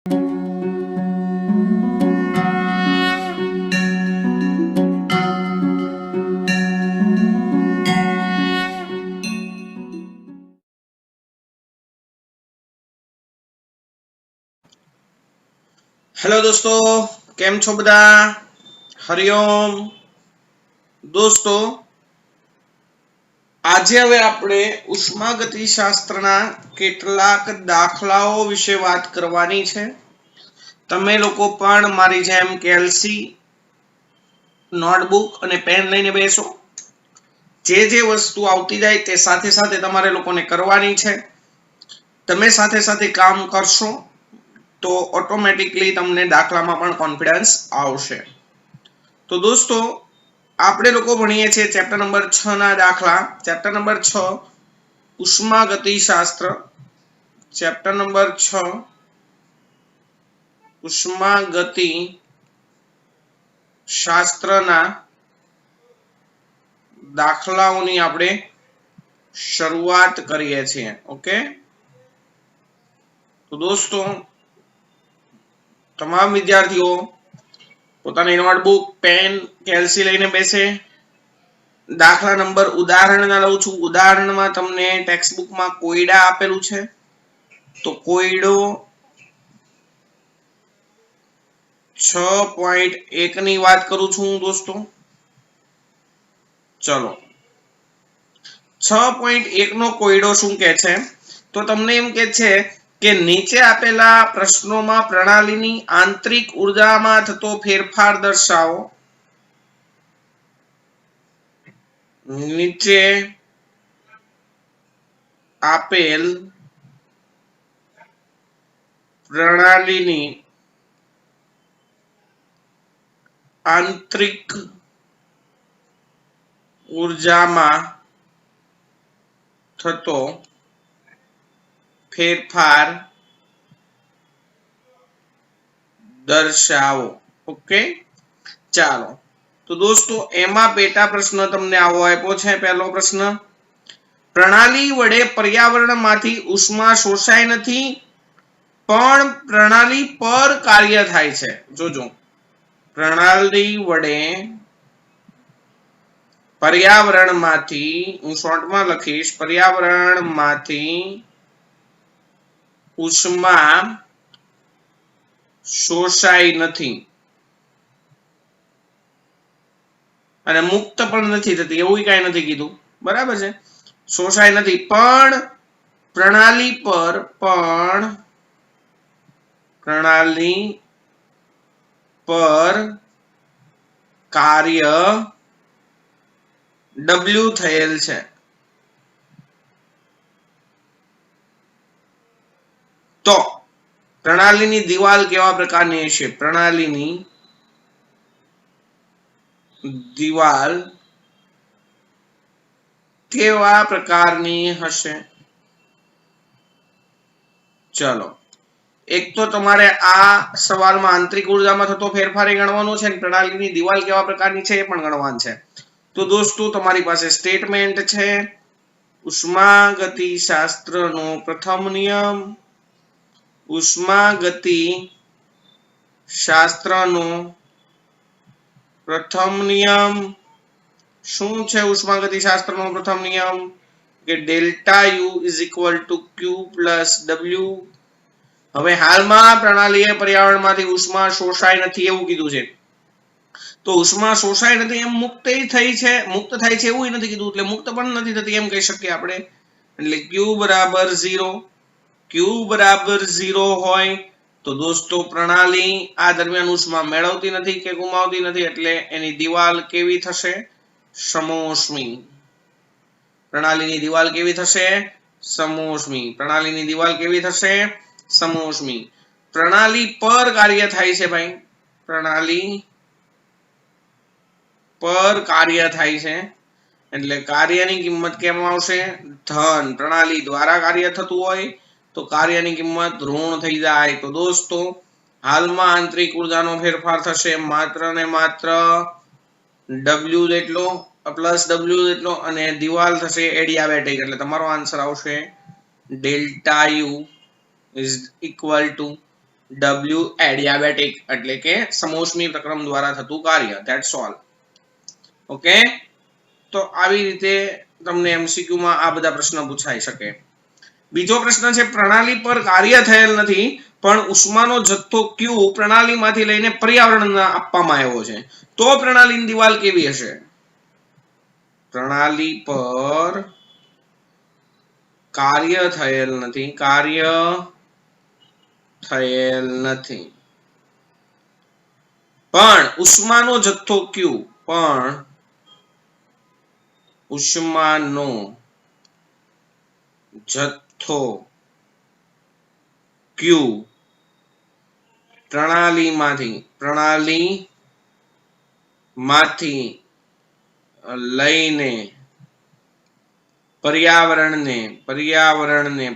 Hello દોસ્તો, કેમ છો બધા? હરિઓમ. દોસ્તો, આજે હવે આપણે ઉષ્માગતિશાસ્ત્રના કેટલાક દાખલાઓ વિશે વાત કરવાની છે. તમે લોકો પણ મારી જેમ કેલ્સી નોટબુક અને પેન લઈને બેસો. જે વસ્તુ આવતી જાય તે સાથે સાથે તમારે લોકોને કરવાની છે. તમે સાથે સાથે કામ કરશો તો ઓટોમેટિકલી તમને દાખલામાં પણ કોન્ફિડન્સ આવશે. તો દોસ્તો, આપણે લોકો ભણીએ છીએ ચેપ્ટર નંબર 6 ના દાખલા. Chapter number 6 ઉષ્માગતિશાસ્ત્ર. ચેપ્ટર નંબર 6 ઉષ્માગતિ શાસ્ત્રના દાખલાઓની આપણે શરૂઆત કરીએ છીએ. ઓકે, તો દોસ્તો, તમામ વિદ્યાર્થીઓ પોતાની નોટબુક, પેન, કેલ્સી લઈને બેસે. દાખલા નંબર ઉદાહરણના લઉં છું. ઉદાહરણમાં તમને ટેક્સ્ટ બુકમાં કોયડા આપેલું છે. તો કોયડો 6.1 ની વાત કરું છું દોસ્તો. ચલો, 6.1 નો કોયડો શું કે છે? તો તમને એમ કે છે કે નીચે આપેલા પ્રશ્નોમાં પ્રણાલીની આંતરિક ઉર્જામાં થતો ફેરફાર દર્શાવો. નીચે આપેલ પ્રણાલીની આંતરિક ઉર્જામાં થતો ફેરફાર દર્શાવો. ઓકે, ચાલો. તો દોસ્તો, એમાં પેટા પ્રશ્ન તમને આવો આપ્યો છે. પહેલો પ્રશ્ન: પ્રણાલી વડે પર્યાવરણમાંથી ઉષ્મા શોષાય નથી પણ પ્રણાલી પર કાર્ય થાય છે. જોજો, પ્રણાલી વડે પર્યાવરણમાંથી, હું શોર્ટમાં લખીશ, પર્યાવરણમાંથી ઉષ્મા શોષાય નથી અને મુક્ત પણ નથી થતી, એવું કઈ નથી કીધું. બરાબર છે, શોષાય નથી પણ પ્રણાલી પર કાર્ય W થયેલ છે. તો પ્રણાલીની દિવાલ કેવા પ્રકારની હશે? પ્રણાલીની દિવાલ કેવા પ્રકારની હશે? ચલો, એક તો તમારે આ સવાલમાં આંતરિક ઉર્જામાં થતો ફેરફાર ગણવાનો છે અને પ્રણાલીની દિવાલ કેવા પ્રકારની છે એ પણ ગણવાનું છે. તો દોસ્તો, તમારી પાસે સ્ટેટમેન્ટ છે. ઉષ્માગતિશાસ્ત્રનો પ્રથમ નિયમ. ઉષ્માગતિશાસ્ત્રનો પ્રથમ નિયમ શું છે? ઉષ્માગતિશાસ્ત્રનો પ્રથમ નિયમ કે ડેલ્ટા U = Q + W. હવે હાલમાં પ્રણાલીએ પર્યાવરણમાંથી ઉષ્મા શોષાય નથી એવું કીધું છે. તો ઉષ્મા શોષાય નથી એમ મુક્ત થાય છે એવું નથી કીધું, એટલે મુક્ત પણ નથી થતી એમ કહી શકીએ આપણે. એટલે Q બરાબર 0 હોય તો દોસ્તો પ્રણાલી આ દરમિયાન ઉષ્મા મેળવતી નથી કે ગુમાવતી નથી, એટલે એની દિવાલ કેવી થશે? સમોષ્મી. પ્રણાલીની દિવાલ કેવી થશે? સમોષ્મી. પ્રણાલીની દિવાલ કેવી થશે? સમોષ્મી. પ્રણાલી પર કાર્ય થાય છે ભાઈ, પ્રણાલી પર કાર્ય થાય છે એટલે કાર્યની કિંમત કેમ આવશે? ધન. પ્રણાલી દ્વારા કાર્ય થતું હોય તો કાર્યની કિંમત ઋણ થઈ જાય. તો દોસ્તો, હાલમાં આંતરિક ઉર્જાનો ફેરફાર થશે માત્ર ને માત્ર W જેટલો +W જેટલો, અને દિવાલ થશે એડિયાબેટિક. એટલે તમારો આન્સર આવશે ડેલ્ટા U = W એડિયાબેટિક એટલે કે સમોષ્મી પ્રક્રમ દ્વારા થતું કાર્ય. That's all. ઓકે, તો આવી રીતે તમને MCQ માં આ બધા પ્રશ્ન પૂછાઈ શકે. બીજો પ્રશ્ન છે પ્રણાલી પર કાર્ય થયેલ નથી પણ ઉષ્માનો જથ્થો Q પ્રણાલીમાંથી લઈને પર્યાવરણને આપવામાં આવ્યો છે, તો પ્રણાલીની દિવાલ કેવી હશે? પ્રણાલી પર કાર્ય થયેલ નથી પણ ઉષ્માનો જથ્થો Q પ્રણાલીમાંથી લઈને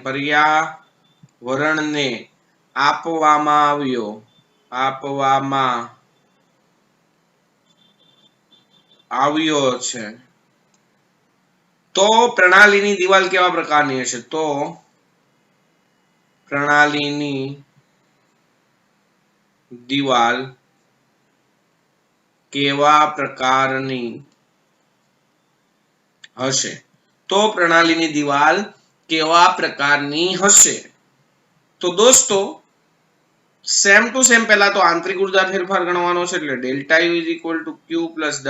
પર્યાવરણને આપવામાં આવ્યો છે, તો પ્રણાલીની દિવાલ કેવા પ્રકારની હશે? તો પ્રણાલીની દિવાલ કેવા પ્રકારની હશે? તો દોસ્તો સેમ ટુ સેમ પહેલા તો આંતરિક ઉર્જા ફેરફાર ગણવાનો છે, એટલે delta U is equal two Q plus W.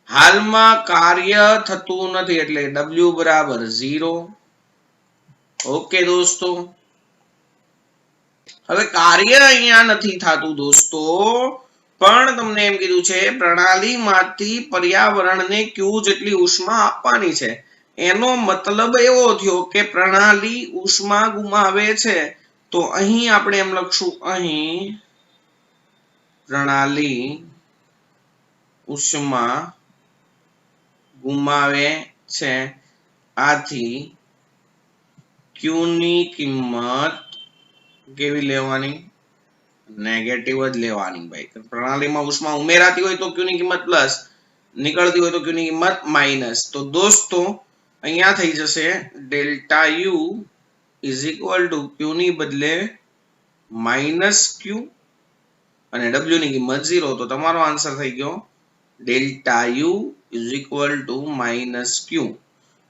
હાલમાં કાર્ય થતું નથી એટલે W બરાબર 0. ઓકે દોસ્તો, હવે કાર્ય અહીંયા નથી થતું દોસ્તો, પણ તમને એમ કીધું છે પ્રણાલીમાંથી પર્યાવરણને Q જેટલી ઉષ્મા આપવાની છે. એનો મતલબ એવો થયો કે પ્રણાલી ઉષ્મા ગુમાવે છે, તો અહીં આપણે એમ લખશું, અહીં પ્રણાલી ઉષ્મા ગુમાવે છે, આથી Q ની કિંમત કેવી લેવાની? નેગેટિવ જ લેવાની ભાઈ. પ્રણાલીમાં ઉષ્મા ઉમેરાતી હોય તો Q ની કિંમત પ્લસ, નીકળતી હોય તો Q ની કિંમત માઇનસ. તો દોસ્તો અહીંયા થઈ જશે delta U is equal two Q ની બદલે માઇનસ Q અને W ની કિંમત 0. તો તમારો આન્સર થઈ ગયો delta U is equal two minus Q.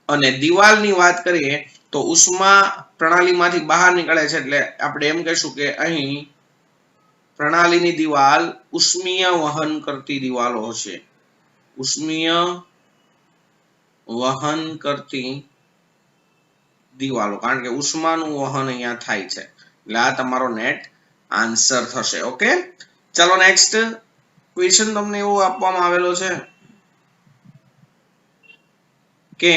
અને દિવાલની વાત કરીએ તો ઉષ્મા પ્રણાલીમાંથી બહાર નીકળે છે, એટલે આપણે એમ કહીશું કે અહીં પ્રણાલીની દિવાલ ઉષ્મીય વહન કરતી દિવાલો હશે. ઉષ્મીય વહન કરતી દિવાલો, કારણ કે ઉષ્માનું વહન અહીંયા થાય છે, એટલે આ તમારો નેટ આન્સર થશે. ઓકે, ચાલો નેક્સ્ટ ક્વેશ્ચન તમને એવો આપવામાં આવેલો છે કે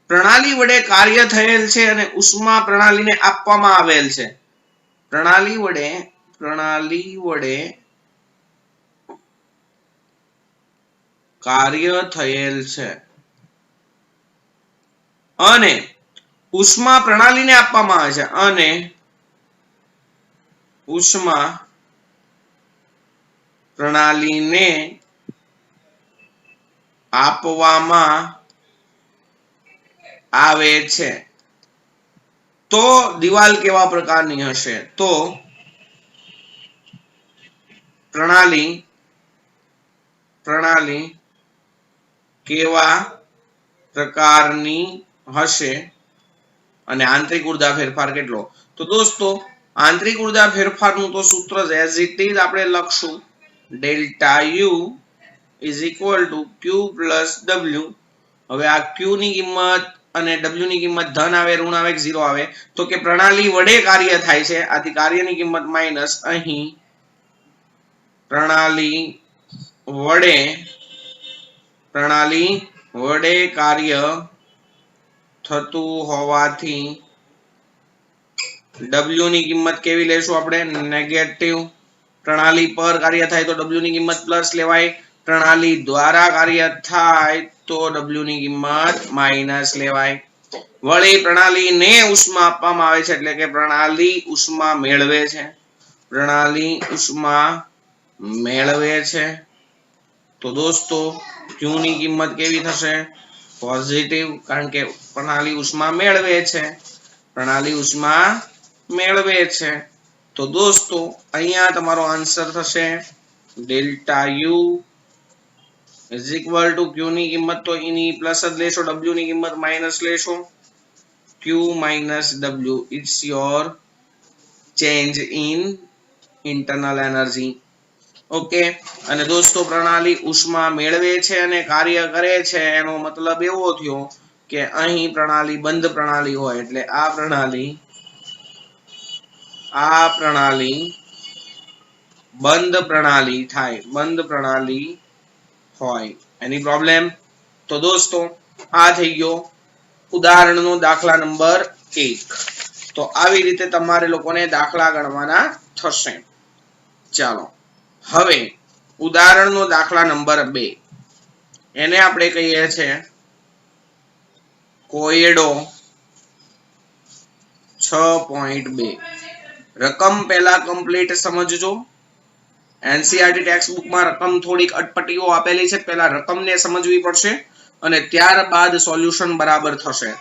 પ્રણાલી વડે કાર્ય થયેલ છે અને ઉષ્મા પ્રણાલીને આપવામાં આવેલ છે. પ્રણાલી વડે કાર્ય થયેલ છે અને ઉષ્મા પ્રણાલીને આપવામાં આવે છે, અને ઉષ્મા પ્રણાલીને આપવામાં આવે છે, તો દિવાલ કેવા પ્રકારની હશે? તો પ્રણાલી કેવા પ્રકારની હશે અને આંતરિક ઉર્જા ફેરફાર કેટલો? તો દોસ્તો આંતરિક ઉર્જા ફેરફારનું તો સૂત્ર એઝ ઇટ ઇઝ આપણે લખશું, delta U is equal two Q plus W. હવે આ Q ની કિંમત અને W ની કિંમત ધન આવે, ઋણ આવે, 0 આવે, તો કે પ્રણાલી વડે કાર્ય થાય છે, આથી કાર્યની કિંમત માઇનસ. અહીં પ્રણાલી વડે કાર્ય થતું હોવાથી W ની કિંમત કેવી લેશું આપણે? નેગેટિવ. પ્રણાલી પર કાર્ય થાય તો W ની કિંમત પ્લસ લેવાય, પ્રણાલી દ્વારા કાર્ય થાય તો W ની કિંમત માઇનસ લેવાય. વળી પ્રણાલીને ઉષ્મા આપવામાં આવે છે, એટલે કે પ્રણાલી ઉષ્મા મેળવે છે. તો દોસ્તો Q ની કિંમત કેવી થશે? પોઝિટિવ, કારણ કે પ્રણાલી ઉષ્મા મેળવે છે. તો દોસ્તો અહીંયા તમારો આન્સર થશે delta U is equal to Q ની કિંમત તો એની પ્લસ જ લેશો, ડબલ્યુ ની કિંમત માઇનસ લેશો. Q minus W it's your change in internal energy. Okay. અને દોસ્તો પ્રણાલી ઉષ્મા મેળવે છે અને કાર્ય કરે છે એનો મતલબ એવો થયો કે અહીં પ્રણાલી બંધ પ્રણાલી હોય એટલે આ પ્રણાલી બંધ પ્રણાલી થાય, બંધ પ્રણાલી હોય. એની પ્રોબ્લેમ? તો દોસ્તો આ થઈ ગયો ઉદાહરણનો દાખલા નંબર 1. તો આવી રીતે તમારે લોકોને દાખલા ગણવાના થશે. ચાલો હવે ઉદાહરણનો દાખલા નંબર 2, એને આપણે કહીએ છીએ કોયડો 6.2. રકમ પહેલા કમ્પ્લીટ સમજજો. એનસીઈઆરટી ટેક્સ્ટ બુકમાં રકમ થોડીક અટપટીઓ આપેલી છે, પહેલા રકમને સમજવી પડશે અને ત્યારબાદ સોલ્યુશન બરાબર થશે.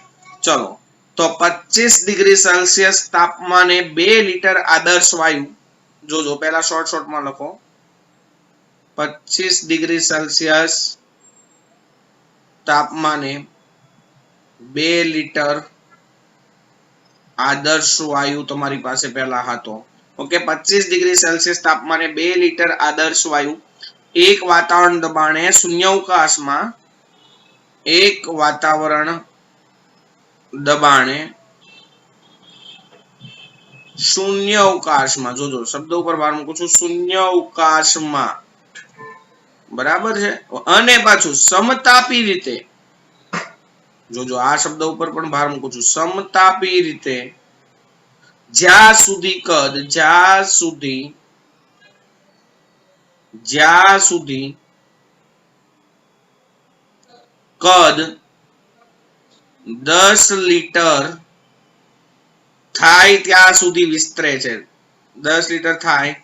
ચલો તો 25 ડિગ્રી સેલ્સિયસ તાપમાને 2 લિટર આદર્શ વાયુ, જોજો પહેલા શોર્ટમાં લખો, 25 ડિગ્રી સેલ્સિયસ તાપમાને 2 લિટર આદર્શ વાયુ તમારી પાસે પહેલા હતો. ઓકે. 25 ડિગ્રી સેલ્સિયસ તાપમાને 2 લિટર આદર્શ વાયુ એક વાતાવરણ દબાણે શૂન્યાવકાશમાં જોજો શબ્દ ઉપર ભાર મૂકું છું, શૂન્યાવકાશમાં, બરાબર છે, અને પાછું સમતાપી રીતે, જોજો આ શબ્દ ઉપર પણ ભાર મૂકું છું, સમતાપી રીતે જ્યાં સુધી કદ 10 લિટર થાય ત્યાં સુધી વિસ્તરે છે. 10 લિટર થાય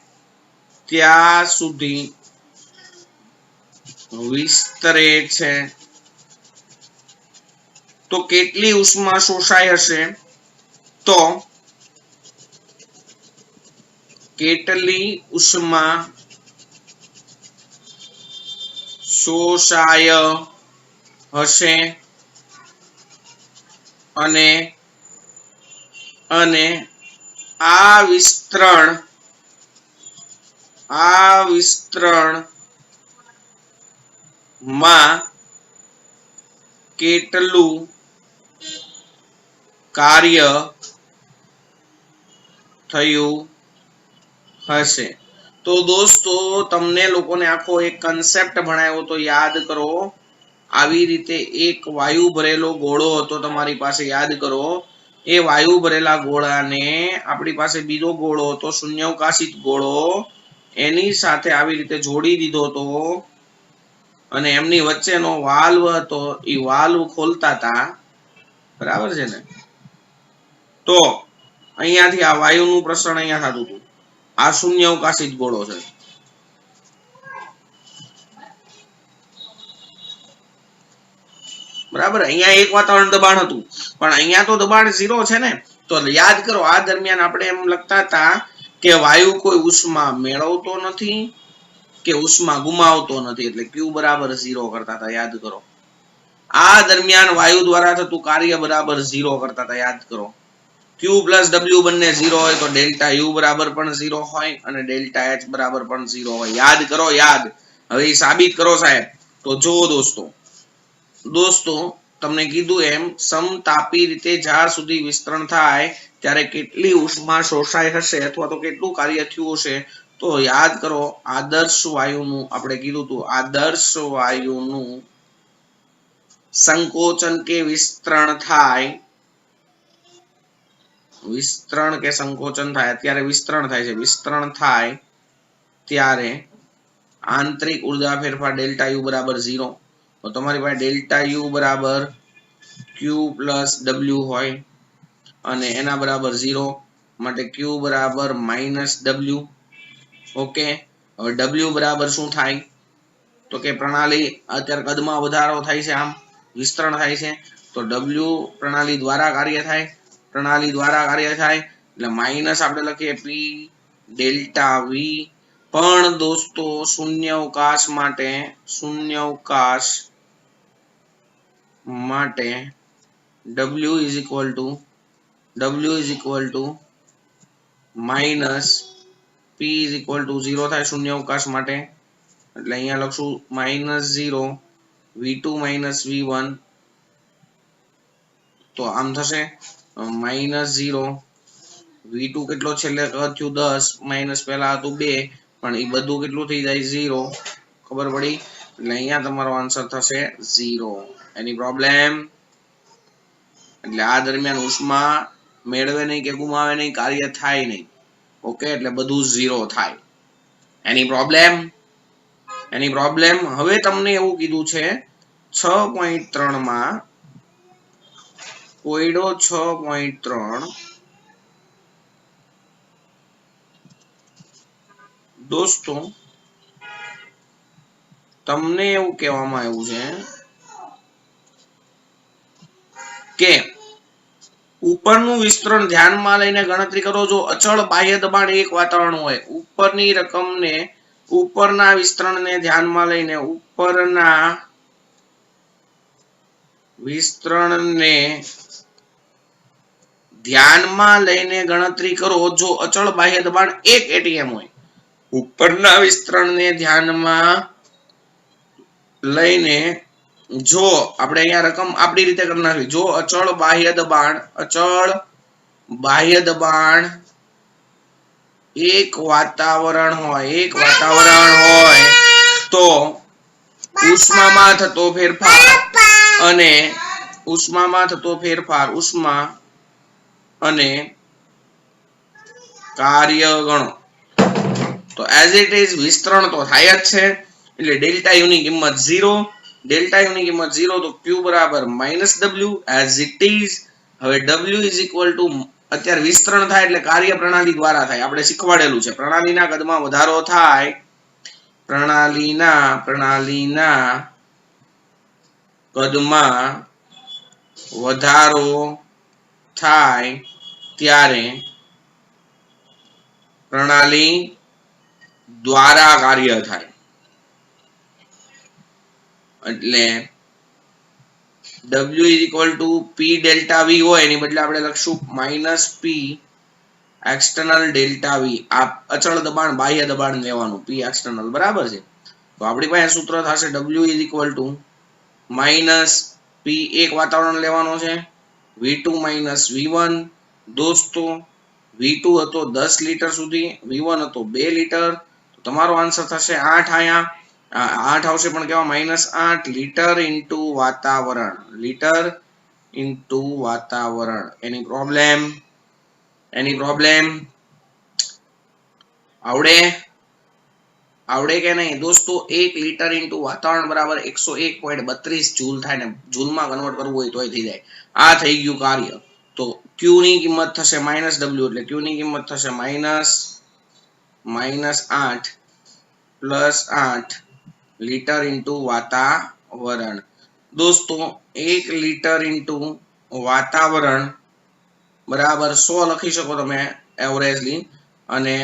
ત્યાં સુધી વિસ્તરે છે. તો કેટલી ઉષ્મા શોષાય હશે? તો કેટલી ઉષ્મા શોષાય હશે અને આ વિસ્તરણમાં કેટલું કાર્ય થયું હશે? તો દોસ્તો તમને લોકોને આખો એક કન્સેપ્ટ ભણાવ્યો તો યાદ કરો. આવી રીતે એક વાયુ ભરેલો ગોળો હતો તમારી પાસે, યાદ કરો. એ વાયુ ભરેલા ગોળાને આપણી પાસે બીજો ગોળો હતો, શૂન્યાવકાશિત ગોળો, એની સાથે આવી રીતે જોડી દીધો હતો અને એમની વચ્ચેનો વાલ્વ હતો, એ વાલ્વ ખોલતા હતા, બરાબર છે ને? તો અહીંયાથી આ વાયુનું પ્રસરણ અહીંયા થતું હતું. આ શૂન્યાવકાશિત ગોળો છે, બરાબર. અહીંયા એક વાતાવરણ દબાણ હતું પણ અહીંયા તો દબાણ 0 છે ને. તો યાદ કરો આ દરમિયાન આપણે એમ લખતા હતા કે વાયુ કોઈ ઉષ્મા મેળવતો નથી કે ઉષ્મા ગુમાવતો નથી, એટલે Q બરાબર 0 કરતા હતા, યાદ કરો. આ દરમિયાન વાયુ દ્વારા થતું કાર્ય બરાબર 0 કરતા હતા, યાદ કરો. Q પ્લસ W બંને 0 હોય તો ડેલ્ટા U બરાબર પણ 0 હોય અને ડેલ્ટા H બરાબર પણ 0 હોય. યાદ કરો, યાદ. હવે એ સાબિત કરો સાહેબ. તો જો દોસ્તો તમને કીધું એમ સમતાપી રીતે જ્યાં સુધી વિસ્તરણ થાય ત્યારે કેટલી ઉષ્મા શોષાય હશે અથવા તો કેટલું કાર્ય થયું હશે? તો યાદ કરો આદર્શ વાયુનું આપણે કીધું હતું, આદર્શ વાયુનું સંકોચન કે વિસ્તરણ થાય, વિસ્તરણ કે સંકોચન થાય, અત્યારે વિસ્તરણ થાય છે, વિસ્તરણ થાય ત્યારે આંતરિક ઉર્જા ફેરફાર ડેલ્ટા U બરાબર 0. તો તમારી પાસે ડેલ્ટા U બરાબર Q પ્લસ W હોય અને એના બરાબર 0 માટે Q બરાબર માઇનસ W. ઓકે. હવે W બરાબર શું થાય? તો કે પ્રણાલી અત્યારે કદમાં વધારો થાય છે, આમ વિસ્તરણ થાય છે, તો W પ્રણાલી દ્વારા કાર્ય થાય, એટલે માઇનસ આપણે લખીએ P ડેલ્ટા વી પણ દોસ્તો શૂન્યાવકાશ માટે w is equal to minus p is equal to 0 થાય શૂન્યાવકાશ માટે, એટલે અહીંયા લખશું -0 v2 minus v1, તો આમ થશે -0 v2 કેટલો છેલ્લે થયું 10 માઇનસ પહેલા હતું 2 પણ એ બધું કેટલું થઈ જાય 0, ખબર પડી? એટલે અહીંયા તમારો આન્સર થશે 0. એની પ્રોબ્લેમ? એટલે આ દરમિયાન ઉષ્મા મેળવે નહીં કે ગુમાવે નહીં, કાર્ય થાય નહીં. ઓકે, એટલે બધું 0 થાય. એની પ્રોબ્લેમ? હવે તમને એવું કીધું છે 6.3 માં કોયડો 6.3 દોસ્તો તમને એવું કહેવામાં આવ્યું છે કે ઉપરનું વિસ્તરણ ધ્યાનમાં લઈને ગણતરી કરો. જો અચળ બાહ્ય દબાણ 1 વાતાવરણ હોય, ઉપરની રકમને ઉપરના વિસ્તરણને ધ્યાનમાં લઈને ગણતરી કરો. જો અચળ બાહ્ય દબાણ 1 atm હોય, ઉપરના વિસ્તરણને ધ્યાનમાં લઈને જો આપણે અહીંયા રકમ આપણી રીતે કરી નાખી. જો અચળ બાહ્ય દબાણ 1 વાતાવરણ હોય તો ઉષ્મા અને કાર્ય ગણો. તો એઝ ઇટ ઇઝ વિસ્તરણ તો થાય જ છે, એટલે ડેલ્ટા યુ ની કિંમત 0. ડેલ્ટા યુ ની કિંમત 0 તો q બરાબર -w એઝ ઇટ ઇઝ. હવે w ઇઝ ઇક્વલ ટુ, અત્યારે વિસ્તરણ થાય એટલે કાર્ય પ્રણાલી દ્વારા થાય, આપણે શીખવાડેલું છે. પ્રણાલીના કદમાં વધારો થાય, પ્રણાલીના કદમાં વધારો થાય ત્યારે પ્રણાલી દ્વારા કાર્ય થાય. એટલે w is equal to p delta v હોય એની બદલે આપણે લખશું -p external delta v. આ અચળ દબાણ બાહ્ય દબાણ લેવાનું, p external બરાબર છે. તો આપણી પાસે સૂત્ર થશે w is equal to -p 1 વાતાવરણ લેવાનો છે, v2 minus v1. દોસ્તો v2 હતો 10 લીટર સુધી, v1 હતો 2 લીટર, તો તમારો આન્સર થશે 8. અહીંયા 8 આવશે પણ કેવા -8 લીટર ઇન્ટુ વાતાવરણ. એની પ્રોબ્લેમ આવડે કે નહીં દોસ્તો? 1 લીટર ઇન્ટુ વાતાવરણ બરાબર 101.32 જૂલ થાય ને, જૂલમાં કન્વર્ટ કરવું હોય તોય થઈ જાય. આ થઈ ગયું કાર્ય. તો q ની કિંમત થશે -w, એટલે q ની કિંમત થશે -8 +8 લીટર ઇન્ટુ વાતાવરણ. દોસ્તો 1 લીટર ઇન્ટુ વાતાવરણ બરાબર 100 લખી શકો તમે એવરેજલી, અને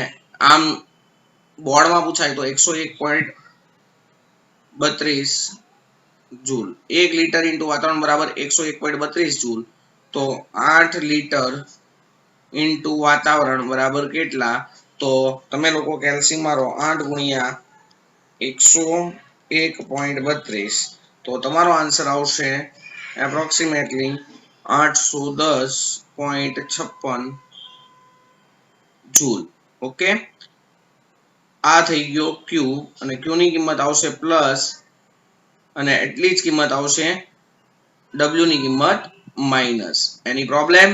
આમ બોર્ડમાં પૂછાય તો 101.32 જૂલ. 1 લીટર ઇન્ટુ વાતાવરણ બરાબર 101.32 જૂલ. તો 8 લીટર ઇન્ટુ વાતાવરણ બરાબર કેટલા? તો તમે લોકો કેલ્સી મારો 8 ગુણ્યા 101.32, તો તમારો આન્સર આવશે એપ્રોક્સિમેટલી 810.56 જૂલ. ઓકે, આ થઈ ગયો q, અને q ની કિંમત આવશે પ્લસ, અને એટલી જ કિંમત આવશે w ની કિંમત માઇનસ. એની પ્રોબ્લેમ?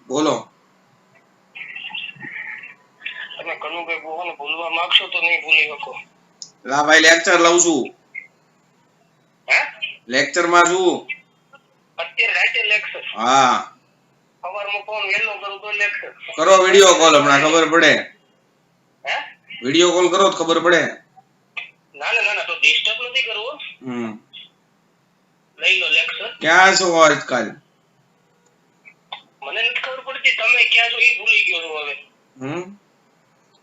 બોલો. તમે કનુભાઈ બોહોને ભૂલવા માંગશો તો નહીં ભૂલી શકો. લા ભાઈ લેક્ચર લઉં છું. હે? લેક્ચર માં છું. અત્યારે રાતે લેક્ચર. હા. સવારમાં ફોન વેલો કરું તો લેક્ચર. કરો વિડિયો કોલ, હમણાં ખબર પડે. હે? વિડિયો કોલ કરો તો ખબર પડે. ના ના ના તો ડિસ્ટર્બ નથી કરવું. લઈ લો લેક્ચર. ક્યાં છો આજકાલ? મને નથી ખબર પડતી તમે ક્યાં છો એ ભૂલી ગયો છો હવે.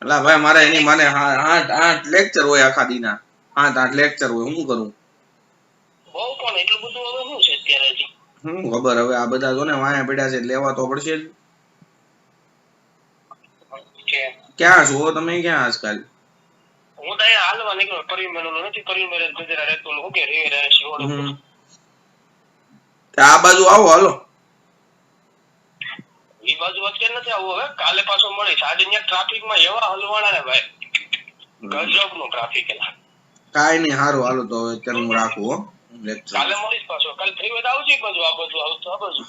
અલા ભાઈ મારે એની માને 8 લેક્ચર હોય આખા દીના. 8 લેક્ચર હોય, હું કરું? બહુ પણ એટલું બધું હવે શું છે અત્યારે હજી? ખબર હવે આ બધા જો ને વાયા પડ્યા છે લેવા તો પડશે જ. ક્યાં છો તમે? ક્યાં આજકાલ? હું તો અહીંયા હાલવા નીકળ્યો. પરિમેલો નથી, પરિમેલ ગજરા રહેતો હું કે રે રહે છે. આ બાજુ આવો હાલો. ઈ બાજુ અત્યારે નથી આવું, હવે કાલે પાછો મળીશ. આજે અહીંયા ટ્રાફિક માં એવા હલવાણા ને ભાઈ, ગજબ નો ટ્રાફિક. કાઈ નહીં, સારું હાલો તો અત્યારે હું રાખું હો લેક્ચર. કાલે મળીશ પાછો. કાલે ફ્રી હોય તો આવજો. બાજુ આ બાજુ આવતો આ બાજુ.